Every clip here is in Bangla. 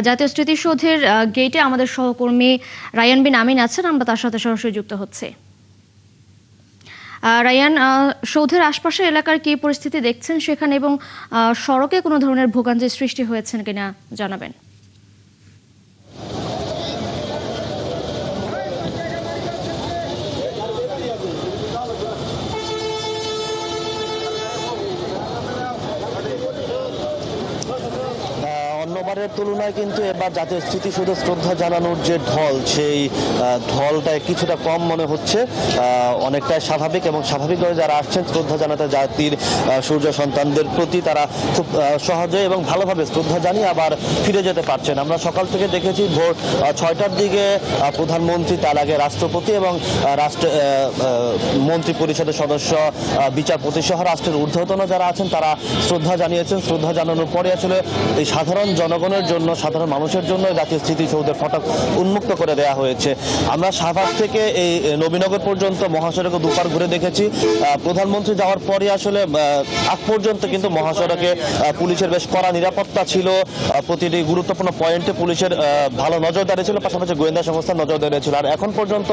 জাতীয় স্মৃতিসৌধের গেটে আমাদের সহকর্মী রায়ান বিন আমিন আছেন, আমরা তার সাথে সরাসরি যুক্ত হচ্ছে। রায়ান, সৌধের আশপাশের এলাকার কি পরিস্থিতি দেখছেন সেখানে, এবং সড়কে কোনো ধরনের ভোগান্তির সৃষ্টি হয়েছেন কিনা জানাবেন। অন্যবারের তুলনায় কিন্তু এবার জাতীয় স্মৃতিসৌধে শ্রদ্ধা জানানোর যে ঢল, সেই ঢলটা কিছুটা কম মনে হচ্ছে। অনেকটাই স্বাভাবিক, এবং স্বাভাবিকভাবে যারা আসছেন শ্রদ্ধা জানাতে জাতির সূর্য সন্তানদের প্রতি, তারা খুব সহজে এবং ভালোভাবে শ্রদ্ধা জানিয়ে আবার ফিরে যেতে পারছেন। আমরা সকাল থেকে দেখেছি ভোর 6টার দিকে প্রধানমন্ত্রী, তার আগে রাষ্ট্রপতি এবং মন্ত্রী পরিষদের সদস্য, বিচারপতি সহ রাষ্ট্রের ঊর্ধ্বতন যারা আছেন তারা শ্রদ্ধা জানিয়েছেন। শ্রদ্ধা জানানোর পরে আসলে এই সাধারণ জনগণের জন্য, সাধারণ মানুষের জন্য জাতীয় স্মৃতিসৌধের ফটক উন্মুক্ত করে দেওয়া হয়েছে। আমরা শাহবাগ থেকে এই নবীনগর পর্যন্ত মহাসড়কে দুবার ঘুরে দেখেছি। প্রধানমন্ত্রী যাওয়ার পরে আসলে আগ পর্যন্ত কিন্তু মহাসড়কে পুলিশের বেশ কড়া নিরাপত্তা ছিল। প্রতিটি গুরুত্বপূর্ণ পয়েন্টে পুলিশের ভালো নজরদারি ছিল, পাশাপাশি গোয়েন্দা সংস্থার নজরদারি ছিল। আর এখন পর্যন্ত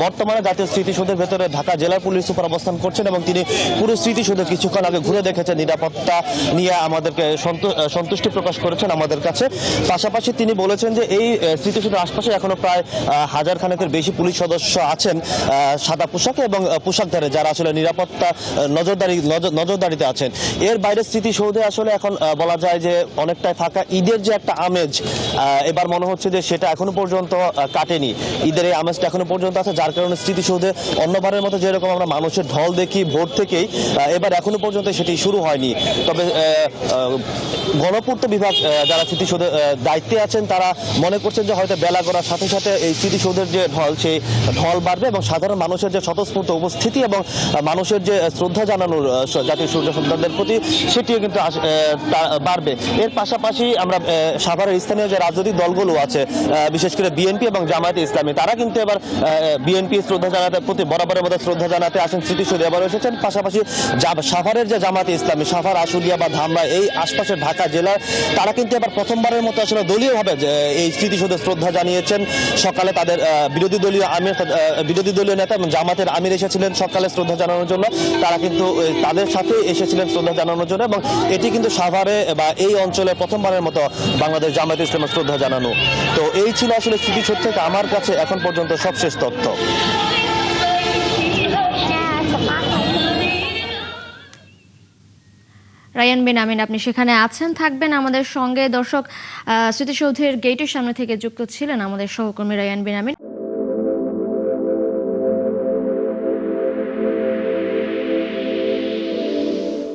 বর্তমানে জাতীয় স্মৃতিসৌধের ভেতরে ঢাকা জেলার পুলিশ সুপার অবস্থান করছেন, এবং তিনি পুরো স্মৃতিসৌধে কিছুক্ষণ আগে ঘুরে দেখেছেন। নিরাপত্তা নিয়ে আমাদেরকে সন্তুষ্টি প্রকাশ করেছেন আমাদের কাছে। পাশাপাশি তিনি বলেছেন যে এই স্মৃতিসৌধের আশপাশে এখনো প্রায় 1000 খানেকের বেশি পুলিশ সদস্য আছেন সাদা পোশাকে এবং পোশাকধারে, যারা আসলে নিরাপত্তা নজরদারিতে আছেন। এর বাইরে স্মৃতিসৌধে আসলে এখন বলা যায় যে অনেকটাই ফাঁকা। ঈদের যে একটা আমেজ এবার মনে হচ্ছে যে সেটা এখনো পর্যন্ত কাটেনি। ঈদের এই আমেজটা এখনো পর্যন্ত আছে, যার কারণে স্মৃতিসৌধে অন্যবারের মতো যেরকম আমরা মানুষের ঢল দেখি ভোর থেকেই, এবার এখনো পর্যন্ত সেটি শুরু হয়নি। তবে গণপূর্ত বিভাগ যারা স্মৃতিসৌধের দায়িত্বে আছেন তারা মনে করছেন যে হয়তো বেলা গড়ার সাথে সাথে এই স্মৃতিসৌধের যে ঢল, সেই ঢল বাড়বে, এবং সাধারণ মানুষের যে স্বতঃস্ফূর্ত উপস্থিতি এবং মানুষের যে শ্রদ্ধা জানানোর জাতীয় সূর্য সন্তানদের প্রতি, সেটিও কিন্তু বাড়বে। এর পাশাপাশি আমরা সাভারের স্থানীয় যে রাজনৈতিক দলগুলো আছে, বিশেষ করে বিএনপি এবং জামায়াতে ইসলামী, তারা কিন্তু এবার বিএনপি শ্রদ্ধা জানাতে প্রতি বরাবরের মতো শ্রদ্ধা জানাতে আসেন স্মৃতিসৌধে এবার এসেছেন। পাশাপাশি সাভারের যে জামায়াতে ইসলামী, সাভার, আশুলিয়া বা ধামরা, এই আশপাশের ঢাকা জেলার, তারা কিন্তু এবার প্রথমবারের মতো আসলে দলীয়ভাবে এই স্মৃতিসৌধে শ্রদ্ধা জানিয়েছেন। সকালে তাদের বিরোধী দলীয় নেতা এবং জামাতের আমির এসেছিলেন সকালে শ্রদ্ধা জানানোর জন্য। তারা কিন্তু তাদের সাথে এসেছিলেন শ্রদ্ধা জানানোর জন্য, এবং এটি কিন্তু সাভারে বা এই অঞ্চলে প্রথমবারের মতো বাংলাদেশ জামায়াতে ইসলামের শ্রদ্ধা জানানো। তো এই ছিল আসলে স্মৃতিসৌধ থেকে আমার কাছে এখন পর্যন্ত সবশেষ তথ্য। রায়ান বিন আমিন, আপনি সেখানে আছেন, থাকবেন আমাদের সঙ্গে। দর্শক, স্মৃতিসৌধের গেটের সামনে থেকে যুক্ত ছিলেন আমাদের সহকর্মী রায়ান বিন আমিন।